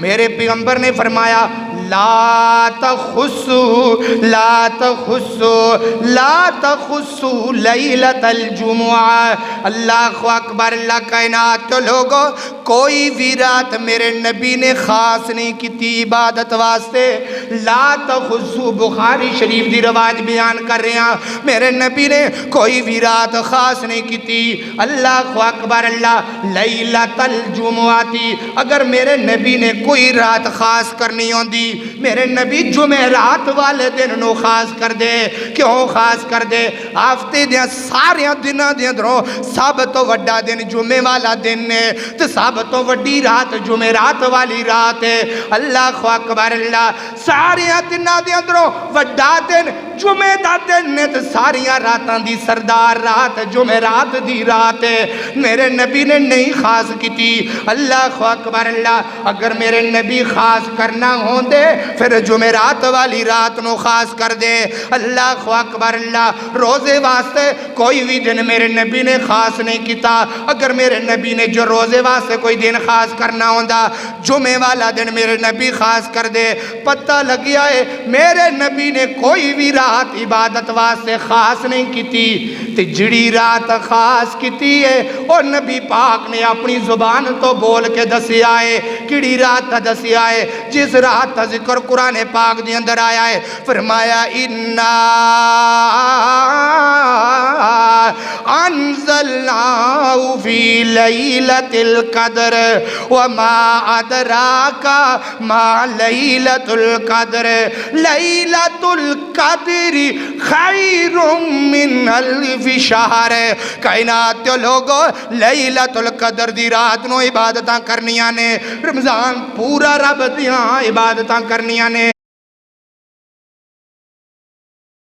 میرے پیغمبر نے فرمایا لا تخصوا لیلۃ الجمعہ، اللہ اکبر، اللہ کائنات تو لوگو کوئی بھی رات میرے نبی نے خاص نہیں کی تھی عبادت واسطے۔ لا تخصوا بخاری شریف دی روایت بیان کر رہے ہیں، میرے نبی نے کوئی بھی رات خاص نہیں کی تھی۔ اللہ اکبر، اللہ لیلۃ الجمعہ تھی، اگر میرے نبی نے کوئی رات خاص کرنی ہوندی میرے نبی جمعرات والے دن نو خاص کر دے۔ کیوں خاص کر دے؟ ہفتے دیا سارے دنوں دے اندروں سب تو وڈا دن جمعے والا دن ہے، تو سب تو وڈی رات جمعرات والی رات ہے۔ اللہ اکبر، اللہ سارے دنوں دے اندروں وڈا دن جمعے دا دن ہے، تو ساریاں راتاں دی سردار رات جمعرات دی رات ہے، میرے نبی نے نہیں خاص کی تھی۔ اللہ اکبر، اللہ اگر میرے نبی خاص کرنا ہوں دے پھر جمعرات والی رات نو خاص کر دے۔ اللہ اکبر، اللہ روزے واسطے کوئی بھی دن میرے نبی نے خاص نہیں کیتا، اگر میرے نبی نے جو روزے واسطے کوئی دن خاص کرنا ہوندا جمعے والا دن میرے نبی خاص کر دے۔ پتہ لگیا ہے میرے نبی نے کوئی بھی رات عبادت واسطے خاص نہیں کیتی، تے جڑی رات خاص کیتی ہے اور نبی پاک نے اپنی زبان تو بول کے دسیا ہے۔ کیڑی رات دسیا ہے؟ جس رات کا ذکر قرآن پاک دے اندر آیا ہے، فرمایا اِنَّا انزلناہ فی لیلۃ القدر وما ادراک ما لیلۃ القدر لیلۃ القدر خیر من الف شہر۔ کائنات کے لوگو لیلۃ القدر دی رات نو عبادتاں کرنیاں نے، رمضان پورا رب دیاں عبادتاں کرنیاں نے۔